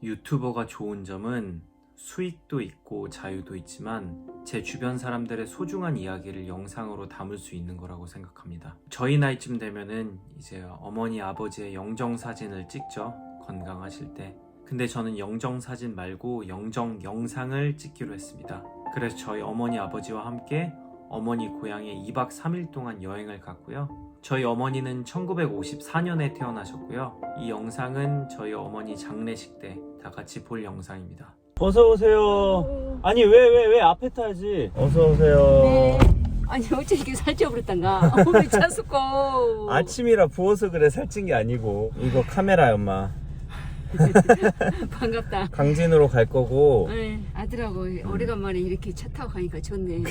유튜버가 좋은 점은 수익도 있고 자유도 있지만 제 주변 사람들의 소중한 이야기를 영상으로 담을 수 있는 거라고 생각합니다. 저희 나이쯤 되면은 이제 어머니 아버지의 영정사진을 찍죠, 건강하실 때. 근데 저는 영정사진 말고 영정 영상을 찍기로 했습니다. 그래서 저희 어머니 아버지와 함께 어머니 고향에 2박 3일 동안 여행을 갔고요. 저희 어머니는 1954년에 태어나셨고요. 이 영상은 저희 어머니 장례식 때 다 같이 볼 영상입니다. 어서 오세요. 아니 왜 앞에 타야지. 어서 오세요. 네. 아니 어째 이렇게 살쪄버렸단가. 오늘 찼었고. 아침이라 부어서 그래, 살찐 게 아니고. 이거 카메라야 엄마. 반갑다. 강진으로 갈 거고. 네, 아들하고 오래간만에 이렇게 차 타고 가니까 좋네.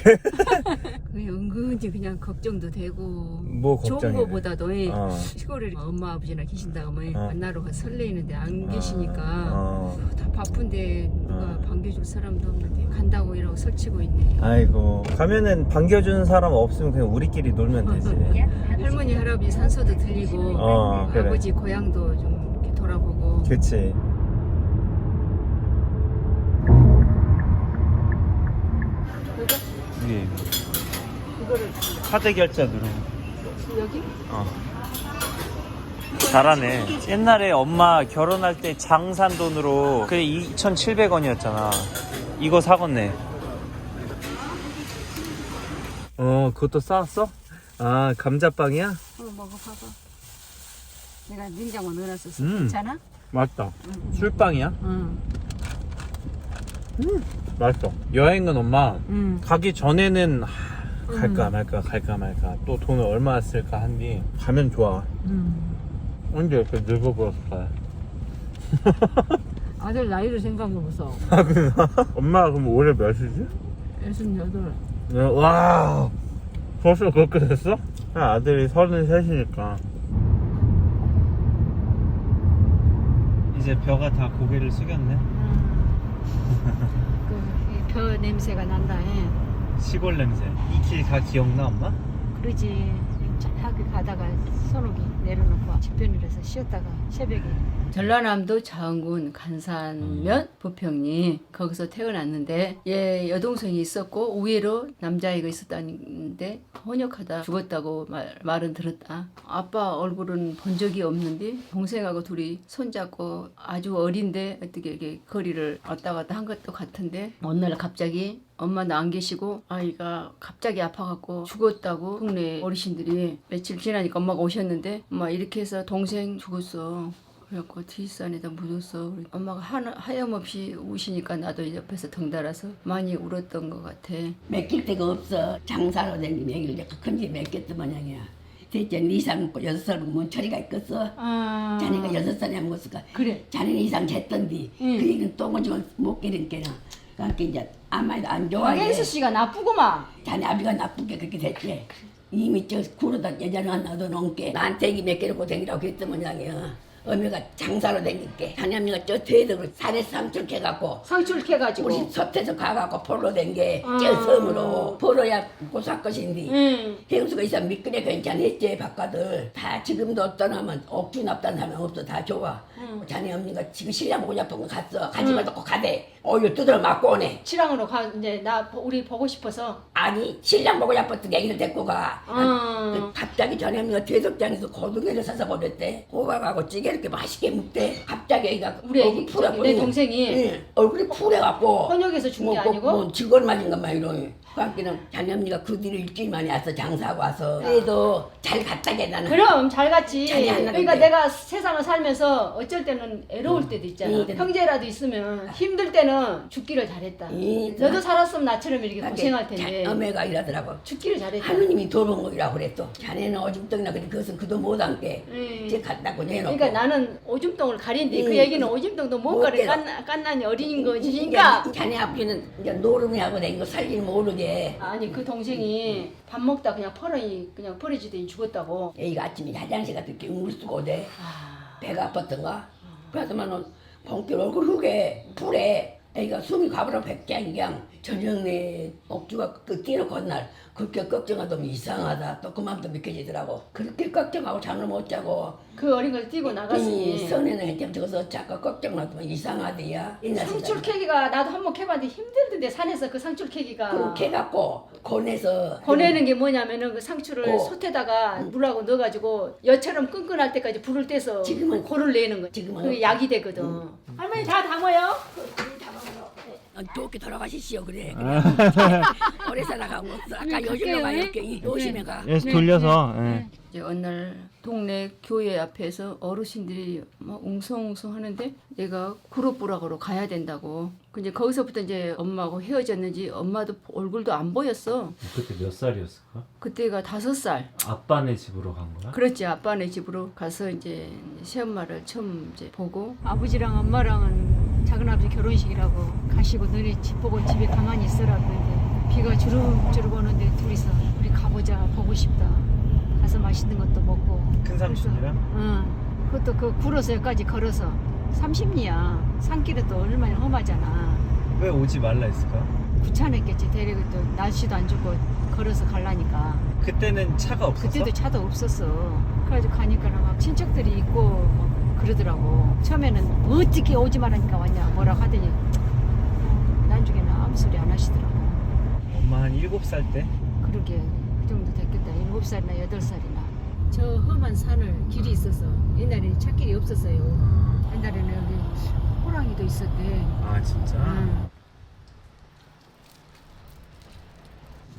그냥 은근히 그냥 걱정도 되고. 뭐 좋은 걱정이래. 거보다도 시골에 엄마 아버지나 계신다고 만나러 가 설레이는데 안 계시니까 다 바쁜데 누가 반겨줄 사람도 없는데 간다고 이러고 설치고 있네. 아이고, 가면은 반겨주는 사람 없으면 그냥 우리끼리 놀면 되지. 할머니 할아버지 산소도 들리고 그래. 아버지 고향도 좀 이렇게 돌아보고. 그치. 위에 이거를 카드 결제 누르고. 여기? 잘하네. 옛날에 엄마 결혼할 때 장산 돈으로 그게 2,700원이었잖아. 이거 사겠네. 그것도 싸왔어? 아, 감자빵이야? 먹어봐봐. 내가 냉장고 넣어놨었어. 음. 괜찮아? 맛있다. 술빵이야? 응. 맛있어. 여행은 엄마 응. 가기 전에는 갈까 말까 또 돈을 얼마나 쓸까 한뒤 가면 좋아. 언제 이렇게 늙어 보였을까? 아들 나이를 생각해보소. 엄마가 그럼 올해 몇이지? 68. 와, 벌써 그렇게 됐어? 아들이 33이니까. 이제 벼가 다 고개를 숙였네. 벼 냄새가 난다. 시골 냄새. 이 길 다 기억나, 엄마? 그러지. 저기 가다가 손오기 내려놓고 집변을 해서 쉬었다가 새벽에. 전라남도 자원군 간산면 부평리 거기서 태어났는데 얘 여동생이 있었고 우회로 남자아이가 있었다는데 혼역하다 죽었다고 말은 들었다. 아빠 얼굴은 본 적이 없는데 동생하고 둘이 손잡고 아주 어린데 어떻게 이렇게 거리를 왔다 갔다 한 것도 같은데 어느 날 갑자기 엄마는 안 계시고 아이가 갑자기 아파갖고 죽었다고 동네 어르신들이 며칠 지나니까 엄마가 오셨는데 엄마 이렇게 해서 동생 죽었어. 그래갖고 뒷산에다 묻었어. 엄마가 하염없이 우시니까 나도 옆에서 덩달아서 많이 울었던 것 같아. 맡길 데가 없어. 장사로 된 매길 큰집 맡겼던 모양이야. 대체 2살 먹고 6살 먹으면 처리가 있겠어. 자네가 6살에 먹었을까. 그래. 자네는 이상 쟀던디. 그 얘기는 똥을 못 기른게나. 그러니까 이제 아무 말도 안 좋아해. 박영수 씨가 나쁘구만. 자네 아비가 나쁘게 그렇게 됐지. 이미 저 구르다 예전에 하나도 넘게 나한테 얘기 몇 개를 고생이라고 그랬던 모양이야. 어미가 장사로 댕길게. 자네미가 저 대덕을 산에 삼출해갖고 상출해가지고. 우리 솥에서 가갖고 포로 댕게 저 섬으로 포로야 고사 것인데 행수가 있어 미끄러 괜찮았지. 바깥을 다 지금도 떠나면 옥주 납단 하면 없어. 다 좋아. 자네 어머니가 지금 신랑 보고 싶은 거 갔어. 가지마 놓고 가대. 어유 두드러 맞고 오네. 치랑으로 가 이제 우리 보고 싶어서. 아니 신랑 보고 싶었던 애기를 데리고 가. 갑자기 전에 어머니가 대석장에서 고등어를 사서 버렸대. 호박하고 찌개 이렇게 맛있게 먹대. 갑자기 애기가 우리 애기 내 동생이 얼굴이 푸래갖고 헌역에서 죽은 게 아니고? 뭐 직원 맞은 것만 이러니. 그러니까 자네 어머니가 그 뒤로 일주일 만에 와서 장사하고 와서 그래도 잘 갔다 걔나는. 그럼 잘 갔지. 자네 안 그러니까 나는데. 내가 세상을 살면서 어쩔 때는 애로울 때도 있잖아. 형제라도 있으면 힘들 때는 죽기를 잘했다. 너도 살았으면 나처럼 이렇게 고생할 텐데 어메가 이러더라고. 죽기를 잘했다. 하느님이 돌본 거라고 그랬어. 자네는 오줌덩이나 그래 그것은 그도 못 안게. 제 갖다고 내놓고. 그러니까 나는 오줌똥을 가린데 그 얘기는 오줌똥도 못 가리 깐난이 어린인 거지. 그러니까 그러니까 자네 아버지는 이제 노름이하고 된 거 살길 모르게. 아니 그 동생이 밥 먹다 그냥 버리지더니 죽었다고. 애가 아침에 화장실 갔다 이렇게 물 쓰고 오대. 배가 아팠던가? 그래서만은 봉길 얼굴 흙에 불에 애가 숨이 가버려 백갱경 저녁에 옥주가 그 뛰는 건날 그렇게 걱정하더니 이상하다. 또 그만 또 믿겨지더라고. 그렇게 걱정하고 잠을 못 자고 그 어린 걸 뛰고 나갔으니 선에는 그냥 저기서 자꾸 걱정하더만 이상하대야. 상추 캐기가 나도 한번 캐봤는데 힘들던데 산에서 그 상추 캐기가 그렇게 해갖고 고내서 보내는 게 뭐냐면은 그 상추를 어. 솥에다가 물하고 넣어가지고 여처럼 끈끈할 때까지 불을 떼서 지금은- 고를 내는 거. 지금은 그게 약이 되거든. 할머니 다 담아요. 좋게 돌아가시시오 그래. 오래 살아가고 아까 요즘에 가 이렇게 요즘에 가. 예서 돌려서. 예. 이제 어느 날 동네 교회 앞에서 어르신들이 막 웅성웅성 하는데 내가 구로부락으로 가야 된다고. 근데 거기서부터 이제 엄마하고 헤어졌는지 엄마도 얼굴도 안 보였어. 그때 몇 살이었을까? 그때가 5살. 아빠네 집으로 간 거야? 그렇지. 아빠네 집으로 가서 이제 새엄마를 처음 이제 보고 아버지랑 엄마랑은 작은 아버지 결혼식이라고 가시고 너네 집 보고 집에 가만히 있으라고 이제 비가 주룩주룩 오는데 둘이서 우리 가보자 보고 싶다. 가서 맛있는 것도 먹고. 큰 삼촌이랑? 응. 그것도 그 구로서 여기까지 걸어서 30리야. 산길은 또 얼마나 험하잖아. 왜 오지 말라 했을까? 귀찮았겠지. 데리고 또 날씨도 안 좋고 걸어서 가려니까. 그때는 차가 없었어? 그때도 차도 없었어. 그래가지고 가니까 막 친척들이 있고 막 그러더라고. 처음에는 어떻게 오지 말라니까 왔냐 뭐라 하더니 나중에는 아무 소리 안 하시더라고. 엄마 한 7살 때? 그러게 그 정도 됐겠다. 7살이나 8살이나. 저 험한 산을 길이 있어서 옛날에 찾길이 없었어요. 옛날에는 여기 호랑이도 있었대. 아 진짜? 응.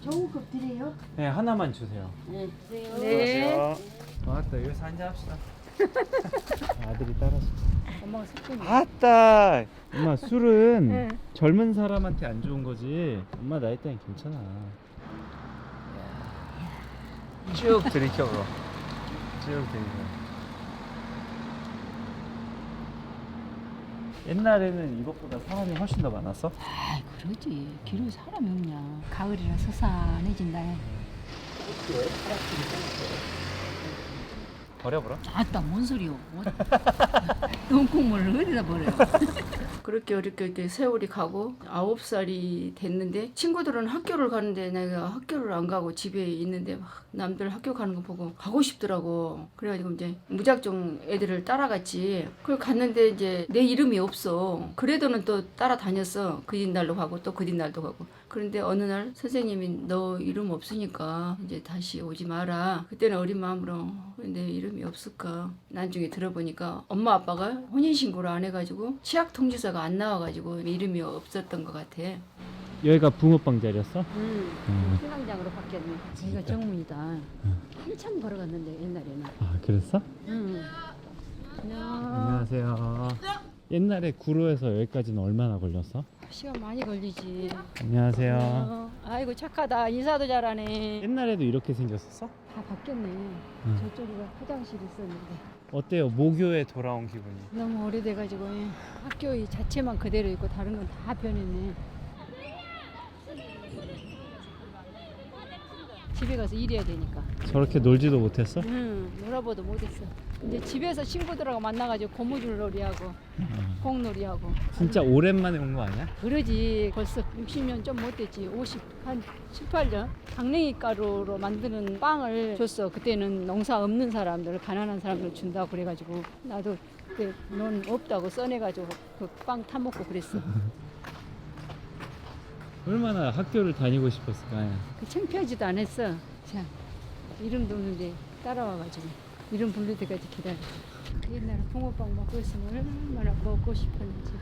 좋은 컵 드려요? 네 하나만 주세요. 네. 네. 맞다 여기서 한잔 합시다. 아들이 따라서. 엄마가 섞은 거. 아따 엄마 술은 네. 젊은 사람한테 안 좋은 거지 엄마 나이 때는 괜찮아. 쭉 들이켜 그럼. 쭉 들이켜. 옛날에는 이것보다 사람이 훨씬 더 많았어? 아, 그러지. 길에 사람이 없냐. 가을이라 서산해진다. 버려버려? 아따, 뭔 소리요. 똥국물을 어디다 버려. 그렇게 이렇게 세월이 가고 9살이 됐는데 친구들은 학교를 가는데 내가 학교를 안 가고 집에 있는데 막 남들 학교 가는 거 보고 가고 싶더라고. 그래가지고 이제 무작정 애들을 따라갔지. 그걸 갔는데 이제 내 이름이 없어. 그래도는 또 따라다녔어. 그 뒷날도 가고 또 그 뒷날도 가고. 그런데 어느 날 선생님이 너 이름 없으니까 이제 다시 오지 마라. 그때는 어린 마음으로 내 이름이 없을까. 나중에 들어보니까 엄마 아빠가 혼인신고를 안 해가지고 치약통지서가 안 나와가지고 이름이 없었던 것 같아. 여기가 붕어빵 자리였어? 신앙장으로 바뀌었네. 저희가 정문이다. 한참 걸어갔는데 옛날에는. 아 그랬어? 응. 안녕. 안녕하세요. 옛날에 구로에서 여기까지는 얼마나 걸렸어? 시간 많이 걸리지. 안녕하세요. 아이고 착하다. 인사도 잘하네. 옛날에도 이렇게 생겼었어? 다 바뀌었네. 저쪽으로 화장실 있었는데. 어때요? 모교에 돌아온 기분이? 너무 오래돼가지고 학교 이 자체만 그대로 있고 다른 건 다 변했네. 집에 가서 일해야 되니까. 저렇게 놀지도 못했어? 응, 놀아보도 못했어. 이제 집에서 친구들하고 만나가지고 고무줄놀이하고 공놀이하고. 진짜 오랜만에 온 거 아니야? 그러지. 벌써 60년 좀 못됐지. 한 18년. 강냉이 가루로 만드는 빵을 줬어. 그때는 농사 없는 사람들, 가난한 사람들 준다고 그래가지고 나도 그때 넌 없다고 써내가지고 그 빵 타먹고 그랬어. 얼마나 학교를 다니고 싶었을까? 그 창피하지도 않았어. 자, 이름도 없는데 따라와가지고 이름 부를 때까지 기다려. 옛날에 붕어빵 먹고 있으면 얼마나 먹고 싶었는지.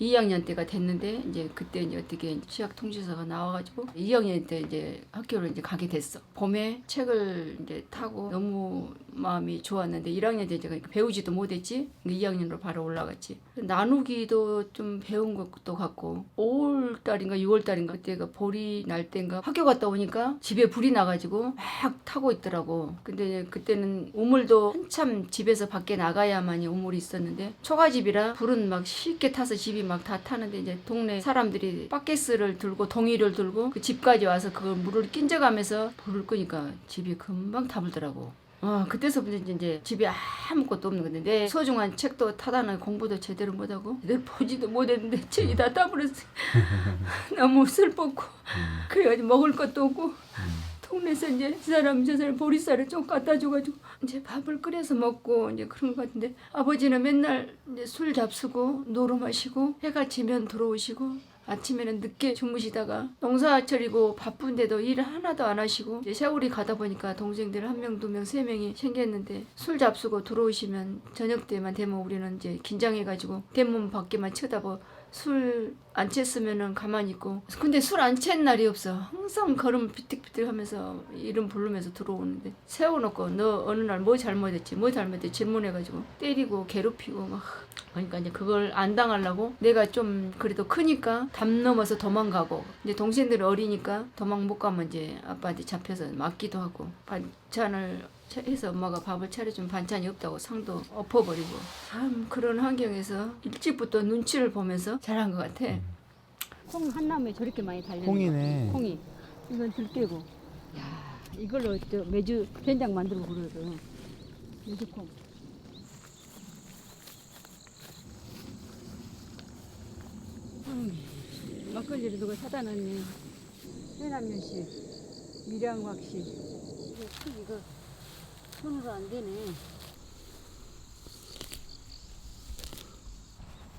2학년 때가 됐는데 이제 그때 이제 어떻게 취약 통지서가 나와가지고 2학년 때 이제 학교를 이제 가게 됐어. 봄에 책을 이제 타고 너무 마음이 좋았는데 1학년 때 이제 배우지도 못했지. 2학년으로 바로 올라갔지. 나누기도 좀 배운 것도 같고 5월달인가 6월달인가 그때가 볼이 날 때인가 학교 갔다 오니까 집에 불이 나가지고 막 타고 있더라고. 근데 그때는 우물도 한참 집에서 밖에 나가야만이 우물이 있었는데 초가집이라 불은 막 쉽게 타서 집이 막 다 타는데 이제 동네 사람들이 바켓을 들고 동이를 들고 그 집까지 와서 그걸 물을 끼얹어가면서 불을 끄니까 집이 금방 타불더라고. 그때서부터 이제 집에 아무것도 없는 건데 내 소중한 책도 타다는 공부도 제대로 못하고 내 보지도 못했는데 책이 다 따버렸어. 너무 슬펐고 그래가지고 먹을 것도 없고 동네에서 이제 저 사람 보리쌀을 좀 갖다 줘가지고 이제 밥을 끓여서 먹고 이제 그런 것 같은데 아버지는 맨날 이제 술 잡수고 노루 마시고 해가 지면 들어오시고 아침에는 늦게 주무시다가 농사철이고 바쁜데도 일 하나도 안 하시고 이제 세월이 가다 보니까 동생들 1명, 2명, 3명이 생겼는데 술 잡수고 들어오시면 저녁 때만 되면 우리는 이제 긴장해가지고 대문 밖에만 쳐다보 술 안 챘으면은 가만히 있고 근데 술 안 챈 날이 없어. 항상 걸음 비틱비틱 하면서 이름 부르면서 들어오는데 세워놓고 너 어느 날 뭐 잘못했지 질문해가지고 때리고 괴롭히고 막 그러니까 이제 그걸 안 당하려고 내가 좀 그래도 크니까 담 넘어서 도망가고 이제 동생들이 어리니까 도망 못 가면 이제 아빠한테 잡혀서 맞기도 하고 반찬을 해서 엄마가 밥을 차려주면 반찬이 없다고 상도 엎어버리고 참 그런 환경에서 일찍부터 눈치를 보면서 자란 것 같아. 콩 한 나무에 저렇게 많이 달려. 콩이네. 콩이 이건 들깨고. 야 이걸로 저 매주 된장 만들고 그러거든. 매주콩. 막걸리를 누가 사다 놨네. 해남면씨, 밀양박씨. 이거 손으로 안 되네.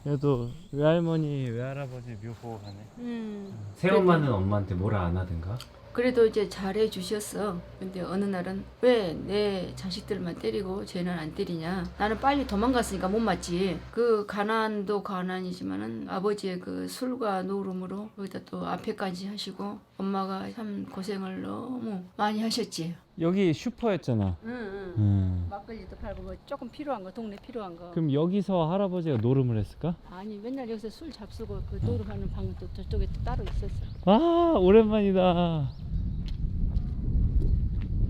얘도 외할머니 외할아버지 묘 보고 가네. 새엄마는 엄마한테 뭐라 안 하든가? 그래도 이제 잘해 주셨어. 근데 어느 날은 왜 내 자식들만 때리고 쟤는 안 때리냐. 나는 빨리 도망갔으니까 못 맞지. 그 가난도 가난이지만은 아버지의 그 술과 노름으로 거기다 또 앞에까지 하시고 엄마가 참 고생을 너무 많이 하셨지. 여기 슈퍼였잖아. 응. 막걸리도 팔고 뭐 조금 필요한 거 동네 필요한 거. 그럼 여기서 할아버지가 노름을 했을까? 아니 맨날 여기서 술 잡수고 그 노름하는 방은 또 저쪽에 또 따로 있었어. 와 오랜만이다.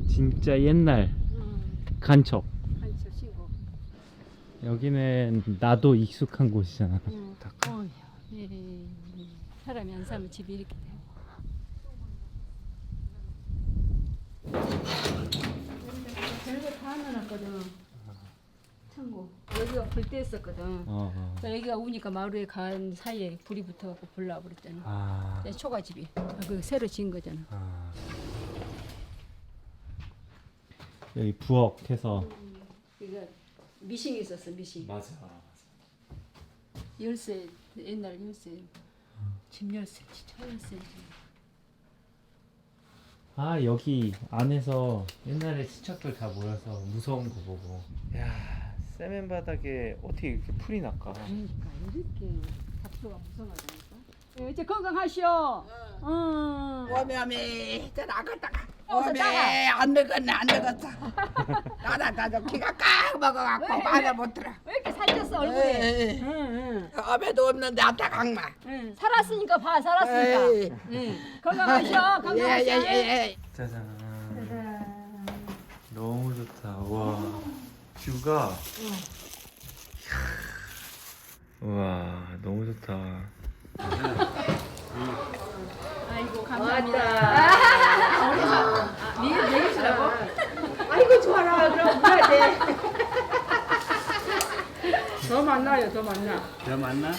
진짜 옛날 간첩. 한철 신고. 여기는 나도 익숙한 곳이잖아. 어휴, 사람이 안 살면 집이 이렇게 돼. 별거 다 넣어놨거든. 창고. 여기가 불 떼었었거든. 그러니까 여기가 우니까 마루에 간 사이에 불이 붙어갖고 불 나버렸잖아. 내 초가집이. 그 새로 지은 거잖아. 여기 부엌해서 그러니까 미싱이 있었어, 미싱. 맞아. 열쇠, 옛날 열쇠. 집 열쇠, 차 열쇠. 여기 안에서 옛날에 친척들 다 모여서 무서운 거 보고. 야 세멘 바닥에 어떻게 이렇게 풀이 날까? 그러니까 이렇게 잡초가 무성하다니까. 이제 건강하시오. 응. 오메 저 나갔다가 오메 안 늙었네 안 늙었어. 나도 키가 깍 먹어갖고 말을 못 들어. 왜 이렇게 살쪘어 얼굴에? 응. 어메도 없는데 아따 강마. 응. 살았으니까 봐, 살았으니까. 응. 건강하셔, 건강하셔. 예예예. 짜잔. 너무 좋다. 와 뷰가. 우와 너무 좋다. 아이고 감사합니다. 네 주라고? 아이고 좋아라. 그럼 뭐야 돼? 더 만나요, 더 만나. 너 만나?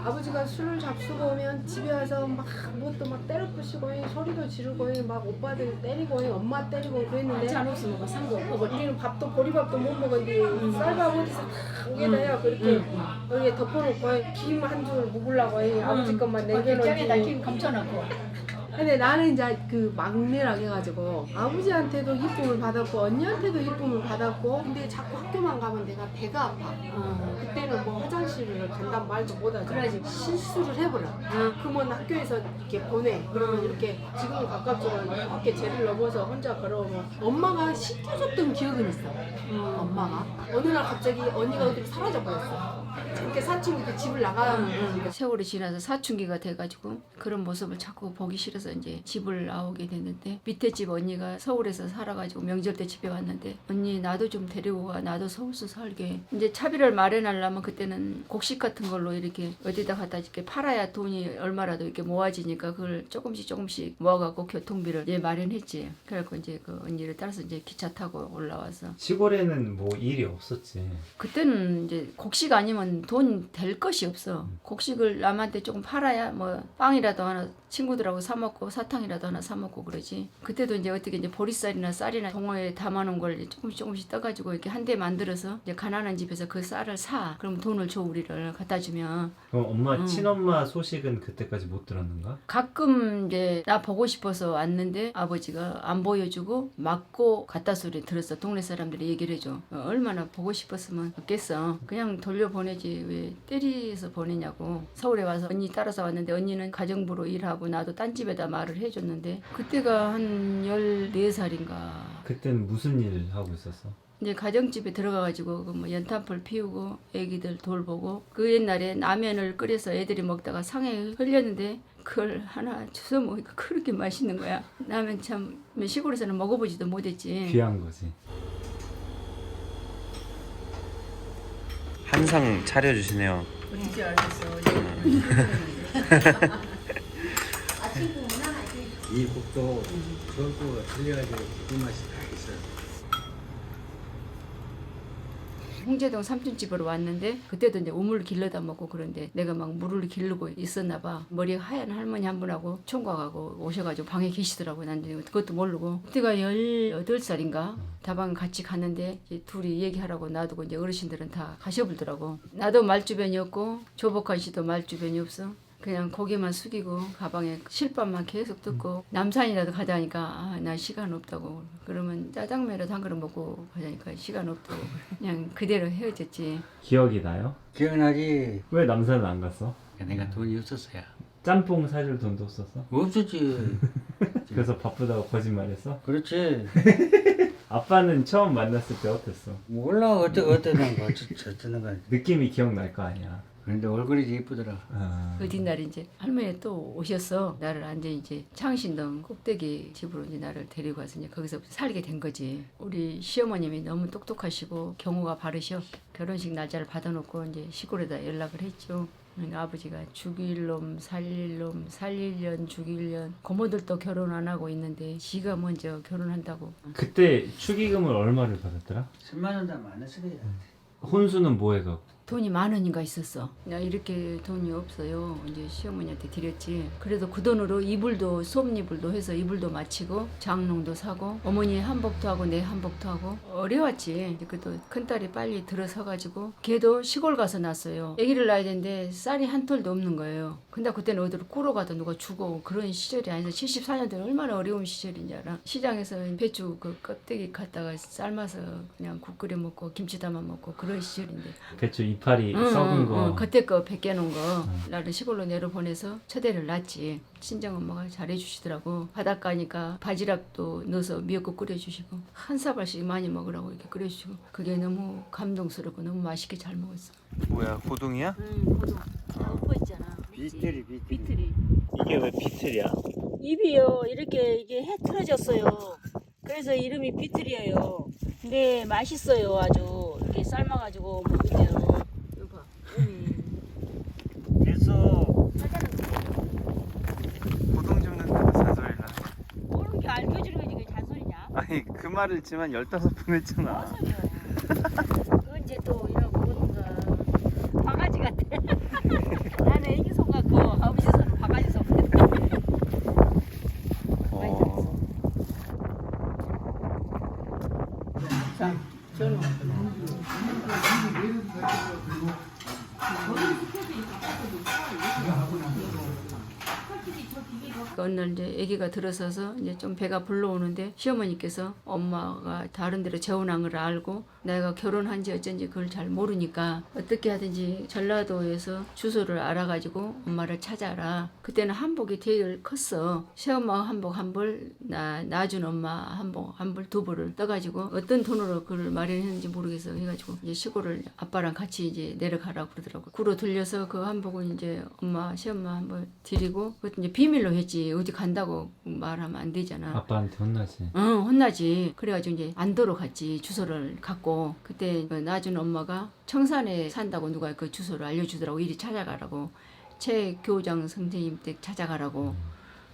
아버지가 술을 잡수고 오면 집에 와서 막 뭣도 막 때려 부시고 소리도 지르고 막 오빠들 때리고 엄마 때리고 그랬는데 반찬 없으면 상도 없고. 우리는 밥도 보리밥도 못 먹었는데 쌀밥 어디서 다 오게다요 그렇게 여기에 덮어놓고 김 한 줄 묵으려고 아버지 것만 ጨ에다 남겨놓고 김 감춰놓고. 근데 나는 이제 그 막내라 해가지고 아버지한테도 이쁨을 받았고 언니한테도 이쁨을 받았고 근데 자꾸 학교만 가면 내가 배가 아파. 그때는 뭐 화장실을 간단 말도 못하죠. 그래야지. 실수를 해버려. 그러면 학교에서 이렇게 보내. 그러면 이렇게 지금은 가깝지만 어깨 제를 넘어서 혼자 걸어오면 엄마가 시켜줬던 기억은 있어. 엄마가 어느 날 갑자기 언니가 어디로 사라져 버렸어. 이렇게 사춘기 때 집을 나가면 세월이 지나서 사춘기가 돼가지고 그런 모습을 자꾸 보기 싫어서 이제 집을 나오게 됐는데 밑에 집 언니가 서울에서 살아가지고 명절 때 집에 왔는데 언니 나도 좀 데리고 가 나도 서울서 살게 이제 차비를 마련하려면 그때는 곡식 주식 같은 걸로 이렇게 어디다 갖다 이렇게 팔아야 돈이 얼마라도 이렇게 모아지니까 그걸 조금씩 모아갖고 교통비를 이제 마련했지. 그래갖고 이제 그 언니를 따라서 이제 기차 타고 올라와서. 시골에는 뭐 일이 없었지. 그때는 이제 곡식 아니면 돈 될 것이 없어. 곡식을 남한테 조금 팔아야 뭐 빵이라도 하나 친구들하고 사 먹고 사탕이라도 하나 사 먹고 그러지. 그때도 이제 어떻게 이제 보리쌀이나 쌀이나 동호회에 담아놓은 걸 이제 조금씩 떠가지고 이렇게 한 대 만들어서 이제 가난한 집에서 그 쌀을 사. 그럼 돈을 줘 우리를 갖다 주면. 그럼 엄마 응. 친엄마 소식은 그때까지 못 들었는가? 가끔 이제 나 보고 싶어서 왔는데 아버지가 안 보여주고 맞고 갔다 소리 들었어. 동네 사람들이 얘기를 해줘. 얼마나 보고 싶었으면 좋겠어. 그냥 돌려보내지 왜 때리서 보내냐고. 서울에 와서 언니 따라서 왔는데 언니는 가정부로 일하고 나도 딴 집에다 말을 해줬는데 그때가 한 14살인가. 그때는 무슨 일 하고 있었어? 이제 가정집에 들어가가지고 그 뭐 연탄불 피우고 애기들 돌보고 그 옛날에 라면을 끓여서 애들이 먹다가 상에 흘렸는데 그걸 하나 주워 먹으니까 그렇게 맛있는 거야. 라면 참 시골에서는 먹어보지도 못했지. 귀한 거지. 한상 차려주시네요. 어떻게 알겠어? 이 국도 전부가 틀려가지고 그 맛이 다 있어요. 홍제동 삼촌집으로 왔는데 그때도 이제 우물 길러다 먹고 그런데 내가 막 물을 기르고 있었나 봐. 머리 하얀 할머니 한 분하고 총각하고 오셔가지고 방에 계시더라고요. 난 이제 그것도 모르고 그때가 18살인가 다방 같이 갔는데 이제 둘이 얘기하라고 놔두고 이제 어르신들은 다 가셔불더라고. 나도 말주변이 없고 조복한 씨도 말주변이 없어. 그냥 고개만 숙이고 가방에 실밥만 계속 뜯고 남산이라도 가자니까 아, 나 시간 없다고. 그러면 짜장면이라도 한 그릇 먹고 가자니까 시간 없다고. 그냥 그대로 헤어졌지. 기억이 나요? 기억나지? 왜 남산은 안 갔어? 내가 돈이 없었어야. 짬뽕 사줄 돈도 없었어? 없었지. 그래서 바쁘다고 거짓말했어? 그렇지. 아빠는 처음 만났을 때 어땠어? 몰라 어떠는 거 어쩌는 거. 느낌이 기억날 거 아니야. 그런데 얼굴이 이쁘더라. 그 뒷날 이제 할머니 또 오셨어. 나를 완전 이제 창신동 꼭대기 집으로 이제 나를 데리고 와서 이제 거기서 살게 된 거지. 우리 시어머님이 너무 똑똑하시고 경우가 바르셔. 결혼식 날짜를 받아놓고 이제 시골에다 연락을 했죠. 그러니까 아버지가 죽일 놈, 살릴 놈, 살릴 년, 죽일 년. 고모들도 결혼 안 하고 있는데 지가 먼저 결혼한다고. 그때 축의금을 얼마를 받았더라? 10만 원 다 많았을 거야. 혼수는 뭐 해갖고? 돈이 10,000원인가 있었어. 나 이렇게 돈이 없어요. 이제 시어머니한테 드렸지. 그래도 그 돈으로 이불도 솜이불도 해서 이불도 마치고 장롱도 사고 어머니 한복도 하고 내 한복도 하고 어려웠지. 그래도 큰딸이 빨리 들어서가지고 걔도 시골 가서 낳았어요. 아기를 낳아야 되는데 쌀이 한 톨도 없는 거예요. 근데 그때는 어디로 꾸러 가도 누가 주고 그런 시절이 아니라 74년도는 얼마나 어려운 시절인지 알아. 시장에서 배추 그 껍데기 갖다가 삶아서 그냥 국 끓여 먹고 김치 담아 먹고 그런 시절인데 배추 이파리 썩은 거. 그때 거 벗겨놓은 거 나를 시골로 내려보내서 처대를 놨지. 친정엄마가 잘해주시더라고. 바닷가니까 바지락도 넣어서 미역국 끓여주시고 한 사발씩 많이 먹으라고 이렇게 끓여주시고 그게 너무 감동스럽고 너무 맛있게 잘 먹었어. 뭐야, 고동이야? 응, 고동. 오빠 있잖아. 비틀이. 비틀이. 이게 왜 비틀이야? 입이요 이렇게 이게 해 틀어졌어요. 그래서 이름이 비틀이에요. 근데 맛있어요. 아주 이렇게 삶아가지고 먹으면. 이거 봐. 됐어. 고동 줍는다고 잔소리나. 모르는 게 알려주는 거지 그게 잔소리냐? 아니 그 말을 했지만 15번 했잖아. 소리야. 그건 이제 또 이러고 보는가 바가지 같아. 나는 애기 손 같고 아버지 손은 바가지 손 같아. 그 어느 날 이제 아기가 들어서서 이제 좀 배가 불러오는데 시어머니께서 엄마가 다른 데로 재혼한 걸 알고 내가 결혼한 지 어쩐지 그걸 잘 모르니까 어떻게 하든지 전라도에서 주소를 알아가지고 엄마를 찾아라. 그때는 한복이 되게 컸어. 새엄마 한복 한 벌, 나준 엄마 한복 한 벌, 두 벌을 떠가지고 어떤 돈으로 그걸 마련했는지 모르겠어. 해가지고 이제 시골을 아빠랑 같이 이제 내려가라고 그러더라고. 구로 들려서 그 한복을 이제 엄마, 새엄마 한 벌 드리고 그것도 이제 비밀로 했지. 혼내지. 어디 간다고 말하면 안 되잖아. 아빠한테 혼나지. 응, 혼나지. 그래가지고 이제 안도로 갔지. 주소를 갖고. 그때 그 낳아준 엄마가 청산에 산다고 누가 그 주소를 알려주더라고. 이리 찾아가라고. 최 교장 선생님 댁 찾아가라고.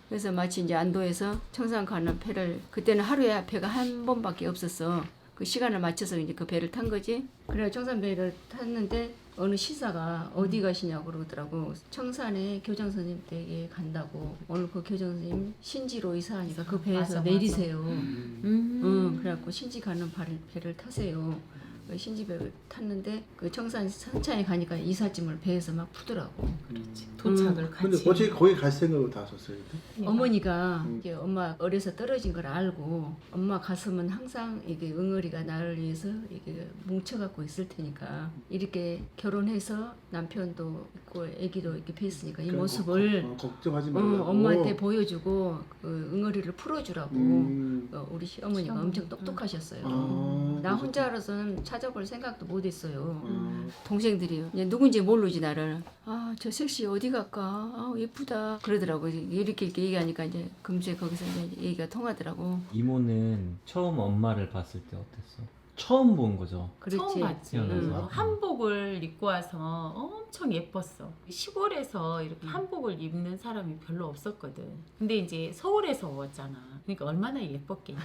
그래서 마치 이제 안도에서 청산 가는 배를, 그때는 하루에 배가 한 번밖에 없었어. 그 시간을 맞춰서 이제 그 배를 탄 거지. 그래 청산 배를 탔는데 어느 시사가 어디 가시냐고 그러더라고. 청산에 교장 선생님 댁에 간다고. 오늘 그 교장 선생님 신지로 이사하니까 그 배에서 내리세요. 그래갖고 신지 가는 배를 타세요. 그 신지 배를 탔는데 그 청산 천천히 가니까 이삿짐을 배에서 막 푸더라고. 도착을 근데 같이. 어떻게 거기 갈 생각을 다 하셨어요? 어머니가 이게 엄마 어려서 떨어진 걸 알고 엄마 가슴은 항상 이게 응어리가 나를 위해서 이게 뭉쳐갖고 있을 테니까 이렇게 결혼해서 남편도 있고 아기도 이렇게 뵀으니까 이 모습을 걱정하지 말라고. 엄마한테 보여주고 그 응어리를 풀어주라고 우리 시어머니가 시어머니. 엄청 똑똑하셨어요. 아, 나 혼자로서는 찾아볼 생각도 못했어요. 아, 동생들이 이제 누군지 모르지 나를. 아 저 섹시 어디 갈까? 아 예쁘다 그러더라고. 이렇게 얘기하니까 이제 금세 거기서 이제 얘기가 통하더라고. 이모는 처음 엄마를 봤을 때 어땠어? 처음 본 거죠. 그렇지. 처음 봤지. 태어나서. 한복을 입고 와서 엄청 예뻤어. 시골에서 이렇게 한복을 입는 사람이 별로 없었거든. 근데 이제 서울에서 왔잖아. 그러니까 얼마나 예뻤겠냐.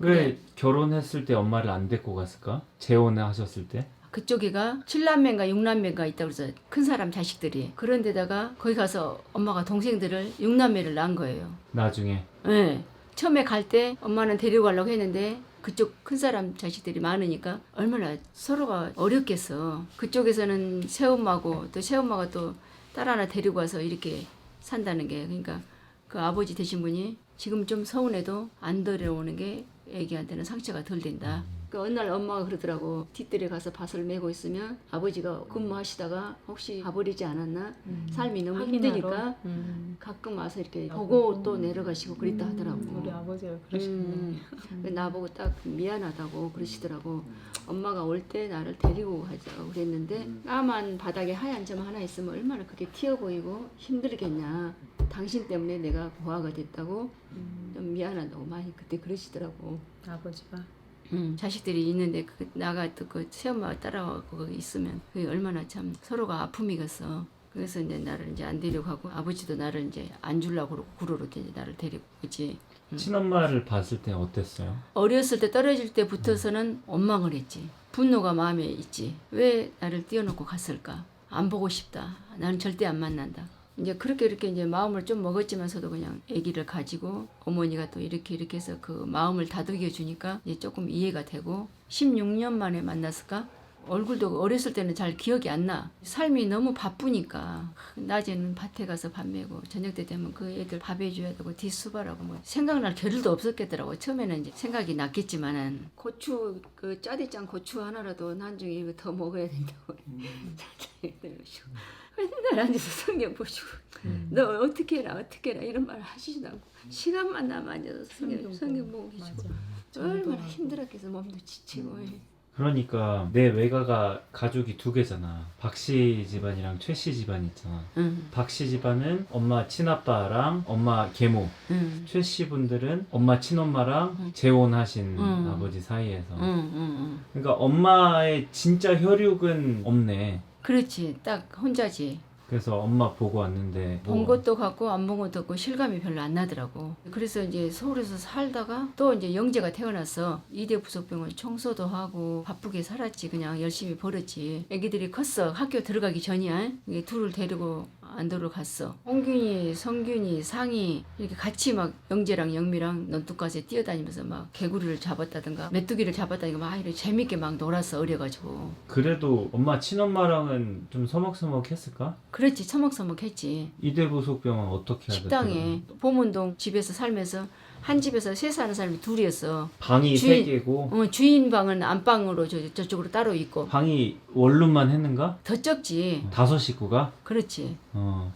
왜 결혼했을 때 엄마를 안 데리고 갔을까? 재혼을 하셨을 때? 그쪽에가 7남매인가 6남매인가 있다고 그래서 큰 사람 자식들이. 그런데다가 거기 가서 엄마가 동생들을 6남매를 낳은 거예요. 나중에. 네. 처음에 갈 때 엄마는 데리고 가려고 했는데 그쪽 큰 사람 자식들이 많으니까 얼마나 서로가 어렵겠어. 그쪽에서는 새엄마고 또 새엄마가 또 딸 하나 데리고 와서 이렇게 산다는 게, 그러니까 그 아버지 되신 분이 지금 좀 서운해도 안 데려오는 게 애기한테는 상처가 덜 된다. 그 어느 날 엄마가 그러더라고. 뒷뜰에 가서 밭을 메고 있으면 아버지가 근무하시다가 혹시 가버리지 않았나? 삶이 너무 힘드니까 가끔 와서 이렇게 보고 또 내려가시고 그랬다 하더라고. 우리 아버지가 그러셨네. 그 나보고 딱 미안하다고 그러시더라고. 엄마가 올 때 나를 데리고 가자고 그랬는데 까만 바닥에 하얀 점 하나 있으면 얼마나 그게 튀어 보이고 힘들겠냐. 당신 때문에 내가 고아가 됐다고 좀 미안하다고 많이 그때 그러시더라고. 아버지가. 자식들이 있는데 그 나가 또 그 새엄마가 따라가고 거기 있으면 그게 얼마나 참 서로가 아픔이겠어. 그래서 이제 나를 이제 안 데려가고 아버지도 나를 이제 안 주려고 그러고 구로로 이제 나를 데리고 오지. 친엄마를 봤을 때 어땠어요? 어렸을 때 떨어질 때부터서는 원망을 했지. 분노가 마음에 있지. 왜 나를 띄워놓고 갔을까? 안 보고 싶다. 나는 절대 안 만난다. 이제 그렇게 이렇게 이제 마음을 좀 먹었지만서도 그냥 아기를 가지고 어머니가 또 이렇게 해서 그 마음을 다독여 주니까 이제 조금 이해가 되고 16년 만에 만났을까? 얼굴도 어렸을 때는 잘 기억이 안 나. 삶이 너무 바쁘니까 낮에는 밭에 가서 밥 메고 저녁 때 되면 그 애들 밥 해줘야 되고 뒷수발하고 뭐 생각날 겨를도 없었겠더라고. 처음에는 이제 생각이 났겠지만은 고추 그 짜디짱 고추 하나라도 나중에 이거 더 먹어야 된다고. 맨날 앉아서 성경 보시고 너 어떻게 해라 이런 말 하시지도 않고 시간만 나면 앉아서 성경 보고 계시고 얼마나 힘들었겠어. 몸도 지치고. 그러니까 내 외가가 가족이 두 개잖아. 박씨 집안이랑 최씨 집안 있잖아. 박씨 집안은 엄마 친아빠랑 엄마 계모, 최씨 분들은 엄마 친엄마랑 재혼하신 아버지 사이에서. 그러니까 엄마의 진짜 혈육은 없네. 그렇지. 딱 혼자지. 그래서 엄마 보고 왔는데 본 것도 같고 안 본 것도 없고 실감이 별로 안 나더라고. 그래서 이제 서울에서 살다가 또 이제 영재가 태어났어. 이대 부속병원 청소도 하고 바쁘게 살았지. 그냥 열심히 벌었지. 애기들이 컸어. 학교 들어가기 전이야. 이게 둘을 데리고 안도로 갔어. 홍균이, 성균이, 상이 이렇게 같이 막 영재랑 영미랑 논둑가에 뛰어다니면서 막 개구리를 잡았다든가 메뚜기를 잡았다든가 막 이렇게 재밌게 막 놀았어. 어려가지고. 그래도 엄마 친엄마랑은 좀 서먹서먹했을까? 그랬지. 서먹서먹했지. 이대부속병원 어떻게 하겠다? 식당에 보문동 집에서 살면서 한 집에서 세 사는 사람이 둘이었어. 방이 세 개고 주인 방은 안방으로 저쪽으로 따로 있고 방이 원룸만 했는가? 더 적지. 5식구가? 그렇지.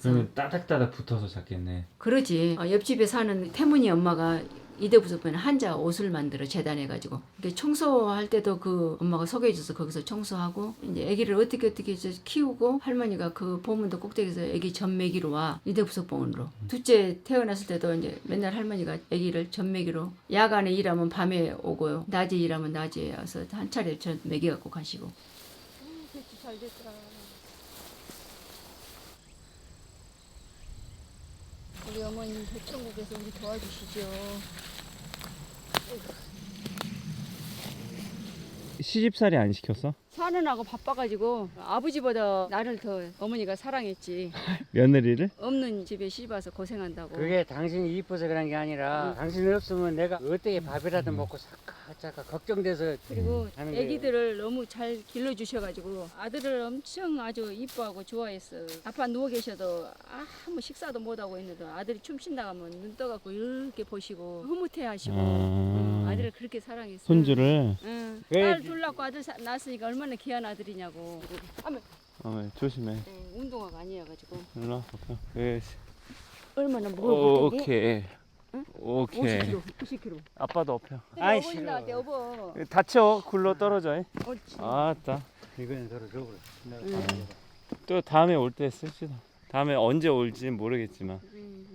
그러면 따닥따닥 붙어서 잤겠네. 그러지. 옆집에 사는 태문이 엄마가 이대 부속배는 한자 옷을 만들어 재단해가지고 이렇게 청소할 때도 그 엄마가 소개해줘서 거기서 청소하고 이제 아기를 어떻게 이제 키우고 할머니가 그 보문도 꼭대기에서 아기 젖먹이로 와 이대 부속병원으로 둘째 태어났을 때도 이제 맨날 할머니가 아기를 젖먹이로 야간에 일하면 밤에 오고요 낮에 일하면 낮에 와서 한 차례 젖 먹여갖고 가시고. 잘 됐더라. 우리 어머님 대천국에서 우리 도와주시죠. 시집살이 안 시켰어? 사는하고 바빠가지고 아버지보다 나를 더 어머니가 사랑했지. 며느리를? 없는 집에 시집와서 고생한다고. 그게 당신이 이뻐서 그런 게 아니라 당신이 없으면 내가 어떻게 밥이라도 먹고 살까 걱정돼서 그리고 하는 거예요. 애기들을 너무 잘 길러주셔가지고 아들을 엄청 아주 이뻐하고 좋아했어. 아빠 누워 계셔도 아무 식사도 못하고 있는데 아들이 춤춘 나가면 눈 떠갖고 이렇게 보시고 흐뭇해하시고 아들을 그렇게 사랑했어. 손주를? 응. 왜- 딸 둘 낳고 아들 낳았으니까 얼마나 귀한 아들이냐고. 조심해. 운동화가 아니어가지고 일로 와. 오케이. 얼마나 무거워. 오케이. 응? 오케이. 50kg, 90kg. 아빠도 업혀. 아이, 어머니 싫어. 나한테 여보. 다쳐. 굴러 떨어져. 옳지. 아따. 이거는 서로 줘버려. 또 다음에 올 때 씁시다. 다음에 언제 올지는 모르겠지만.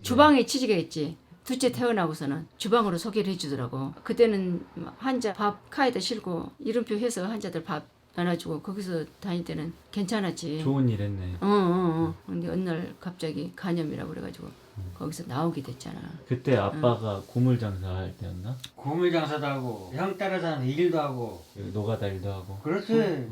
주방에 취직해 있지. 둘째 태어나고서는 주방으로 소개를 해주더라고. 그때는 환자 밥 카에다 싣고 이름표 해서 환자들 밥 나눠주고 거기서 다닐 때는 괜찮았지. 좋은 일 했네. 근데 어느 날 갑자기 간염이라고 그래가지고 거기서 나오게 됐잖아. 그때 아빠가 고물 장사할 때였나? 고물 장사도 하고 형 따라다니는 일도 하고 노가다 일도 하고. 그렇지.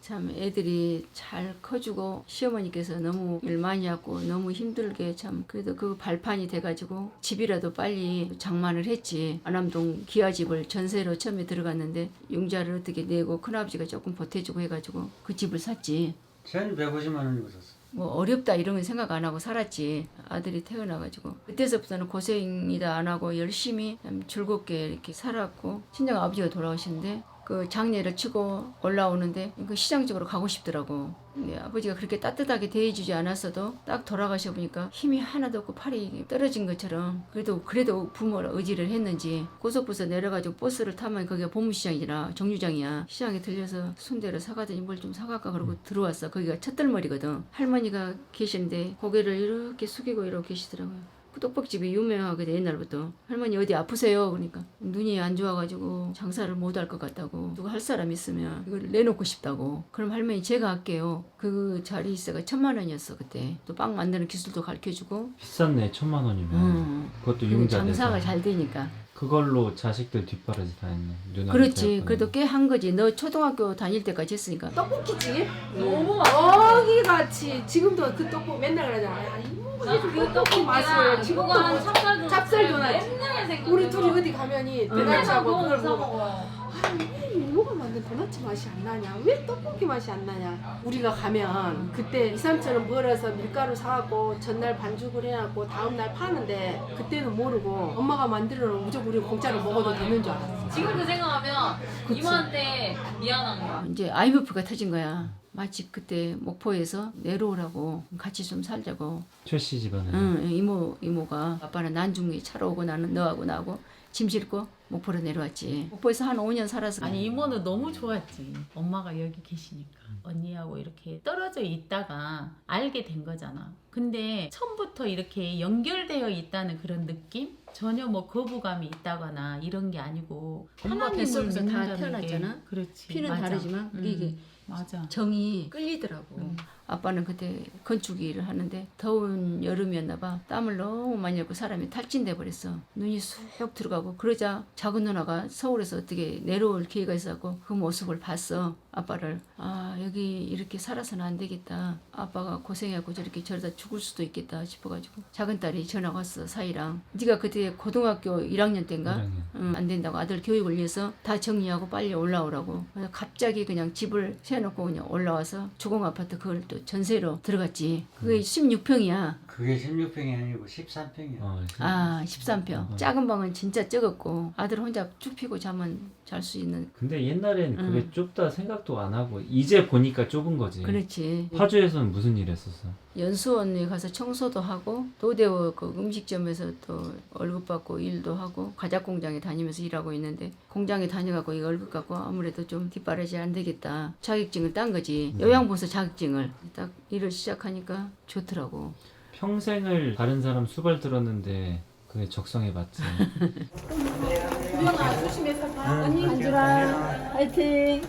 참 애들이 잘 커주고 시어머니께서 너무 일 많이 하고 너무 힘들게 참 그래도 그 발판이 돼가지고 집이라도 빨리 장만을 했지. 안암동 기아집을 전세로 처음에 들어갔는데 융자를 어떻게 내고 큰아버지가 조금 보태주고 해가지고 그 집을 샀지. 1,150만 원 주고 샀어. 뭐 어렵다 이런 건 생각 안 하고 살았지. 아들이 태어나가지고 그때서부터는 고생이다 안 하고 열심히 참 즐겁게 이렇게 살았고 친정 아버지가 돌아오셨는데 그 장례를 치고 올라오는데 그 시장적으로 가고 싶더라고. 근데 아버지가 그렇게 따뜻하게 대해주지 않았어도 딱 돌아가셔 보니까 힘이 하나도 없고 팔이 떨어진 것처럼 그래도 부모를 의지를 했는지 고속버스 내려가지고 버스를 타면 거기가 보문시장이라 정류장이야. 시장에 들려서 순대를 사가더니 뭘 좀 사갈까 그러고 들어왔어. 거기가 첫들머리거든. 할머니가 계시는데 고개를 이렇게 숙이고 이러고 계시더라고요. 그 떡볶이집이 유명하거든 옛날부터. 할머니 어디 아프세요? 그러니까 눈이 안 좋아가지고 장사를 못 할 것 같다고. 누가 할 사람 있으면 이걸 내놓고 싶다고. 그럼 할머니 제가 할게요. 그 자리 있어가 1,000만 원이었어 그때. 또 빵 만드는 기술도 가르쳐주고. 비쌌네 1,000만 원이면. 그것도 융자 장사가 잘 되니까. 그걸로 자식들 뒷바라지 다 했네. 누나 그렇지. 그래도 꽤 한 거지. 너 초등학교 다닐 때까지 했으니까. 떡볶이집 너무 어기 같이 지금도 그 떡볶이 맨날 그러잖아. 야, 그 떡볶이 맛을 지금도 찹쌀도나 우리 둘이 어디 가면이 도넛하고 그걸 먹어. 누가 만든 도넛 맛이 안 나냐? 왜 떡볶이 맛이 안 나냐? 우리가 가면 그때 2, 3천 원 벌어서 밀가루 사갖고 전날 반죽을 해갖고 다음날 파는데 그때는 모르고 엄마가 만들어 놓은 무조건 우리 공짜로 먹어도 되는 줄 알았어. 지금도 생각하면 이모한테 미안한 거야. 이제 IMF가 터진 거야. 마치 그때 목포에서 내려오라고 같이 좀 살자고. 최씨 집안에. 응, 이모가 아빠는 난중에 차로 오고 나는 너하고 나하고 짐 싣고 목포로 내려왔지. 목포에서 한 5년 살아서. 아니 이모는 너무 좋았지. 엄마가 여기 계시니까 언니하고 이렇게 떨어져 있다가 알게 된 거잖아. 근데 처음부터 이렇게 연결되어 있다는 그런 느낌? 전혀 뭐 거부감이 있다거나 이런 게 아니고 엄마 하나님을 뱃속에서 다 믿는다는 태어났잖아. 게, 그렇지. 피는 맞아. 다르지만 이게 맞아. 정이 끌리더라고. 아빠는 그때 건축 일을 하는데 더운 여름이었나 봐. 땀을 너무 많이 흘고 사람이 탈진돼 버렸어. 눈이 쑥 들어가고 그러자 작은 누나가 서울에서 어떻게 내려올 기회가 있었고 그 모습을 봤어. 아빠를. 아 여기 이렇게 살아서는 안 되겠다. 아빠가 고생하고 저러다 죽을 수도 있겠다 싶어가지고 작은 딸이 전화가 왔어. 사이랑. 네가 그때 고등학교 1학년 때인가? 응, 안 된다고 아들 교육을 위해서 다 정리하고 빨리 올라오라고. 그래서 갑자기 그냥 집을 세워놓고 그냥 올라와서 주공아파트 그걸 또 전세로 들어갔지. 그게 16평이야. 그게 16평이 아니고 13평이야. 아 13평. 작은 방은 진짜 적었고 아들 혼자 쭉 피고 자면 잘 수 있는. 근데 옛날엔 그게 좁다 생각 생각도 안 하고 이제 보니까 좁은 거지. 그렇지. 파주에서는 무슨 일 했었어? 연수원에 가서 청소도 하고 도대우 그 음식점에서 또 월급 받고 일도 하고 과자 공장에 다니면서 일하고 있는데 공장에 다녀갖고 이 월급 갖고 아무래도 좀 뒷바라지 안 되겠다. 자격증을 딴 거지. 요양보호사 자격증을 딱 일을 시작하니까 좋더라고. 평생을 다른 사람 수발 들었는데 그게 적성해봤지. 유연아 조심해서 가. 언니 안주라 화이팅.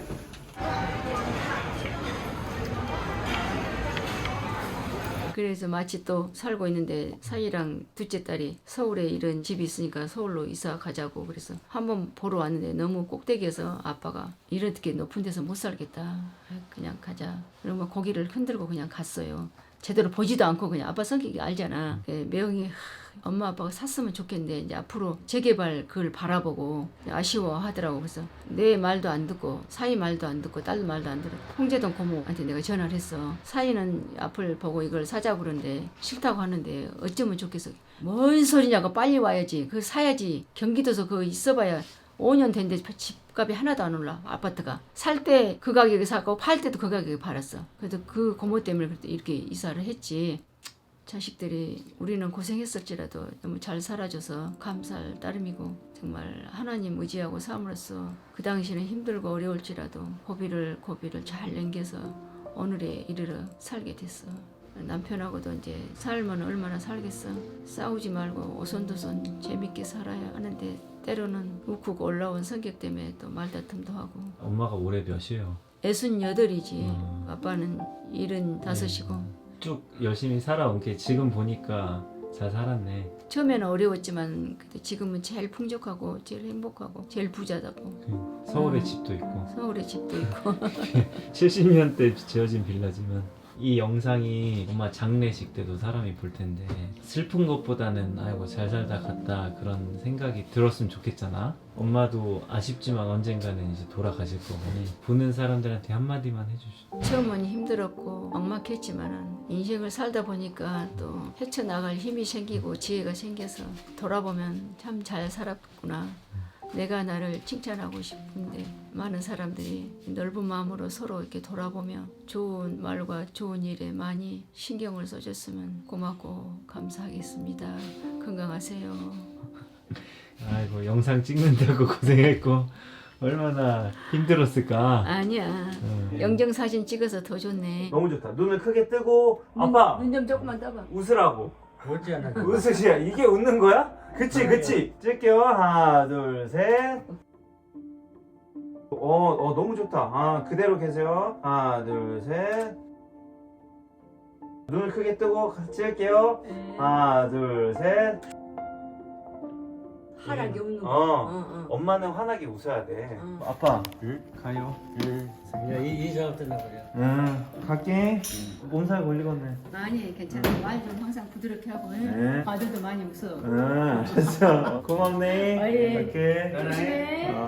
그래서 마치 또 살고 있는데 사이랑 둘째 딸이 서울에 이런 집이 있으니까 서울로 이사 가자고 그래서 한번 보러 왔는데 너무 꼭대기에서 아빠가 이렇게 높은 데서 못 살겠다. 그냥 가자. 그러면 고개를 흔들고 그냥 갔어요. 제대로 보지도 않고 그냥 아빠 성격이 알잖아. 매형이 엄마 아빠가 샀으면 좋겠는데 이제 앞으로 재개발 그걸 바라보고 아쉬워하더라고. 그래서 내 말도 안 듣고 사이 말도 안 듣고 딸 말도 안 들어. 홍재동 고모한테 내가 전화를 했어. 사이는 앞을 보고 이걸 사자고 그러는데 싫다고 하는데 어쩌면 좋겠어. 뭔 소리냐고 빨리 와야지. 그거 사야지. 경기도에서 그거 있어봐야 5년 된데 집값이 하나도 안 올라. 아파트가 살 때 그 가격에 사고 팔 때도 그 가격에 팔았어. 그래도 그 고모 때문에 그래도 이렇게 이사를 했지. 자식들이 우리는 고생했을지라도 너무 잘 살아줘서 감사할 따름이고 정말 하나님 의지하고 삶으로써 그 당시에는 힘들고 어려울지라도 고비를 잘 넘겨서 오늘에 이르러 살게 됐어. 남편하고도 이제 살면 얼마나 살겠어. 싸우지 말고 오손도손 재밌게 살아야 하는데 때로는 욱욱 올라온 성격 때문에 또 말다툼도 하고. 엄마가 올해 몇이에요? 68이지. 아빠는 75이고. 쭉 열심히 살아온 게 지금 보니까 잘 살았네. 처음에는 어려웠지만 그래도 지금은 제일 풍족하고 제일 행복하고 제일 부자다고. 서울에 집도 있고 서울에 집도 있고. 70년 대 지어진 빌라지만 이 영상이 엄마 장례식 때도 사람이 볼 텐데 슬픈 것보다는 아이고 잘 살다 갔다 그런 생각이 들었으면 좋겠잖아. 엄마도 아쉽지만 언젠가는 이제 돌아가실 거고 보는 사람들한테 한마디만 해주시죠. 처음은 힘들었고 막막했지만은 인생을 살다 보니까 또 헤쳐나갈 힘이 생기고 지혜가 생겨서 돌아보면 참 잘 살았구나. 내가 나를 칭찬하고 싶은데 많은 사람들이 넓은 마음으로 서로 이렇게 돌아보며 좋은 말과 좋은 일에 많이 신경을 써줬으면 고맙고 감사하겠습니다. 건강하세요. 아이고 영상 찍는다고 고생했고 얼마나 힘들었을까. 아니야. 영정사진 찍어서 더 좋네. 너무 좋다. 눈을 크게 뜨고 아빠 눈 좀 조금만 떠봐. 웃으라고. 웃지 않아. 웃으시야. 이게 웃는 거야? 그치 그치. 찍게요. 하나 둘 셋. 너무 좋다. 그대로 계세요. 하나 둘 셋. 눈을 크게 뜨고 찍을게요. 하나 둘 셋. 하락이 없는 거. 엄마는 환하게 웃어야 돼. 아빠 가요. 이 작업 때문에 그래. 갈게. 몸살 걸리겠네. 아니 괜찮아. 말 좀 항상 부드럽게 하고. 네. 아들도 많이 웃어. 알았어. 고맙네. 아예. 갈게. 조심해.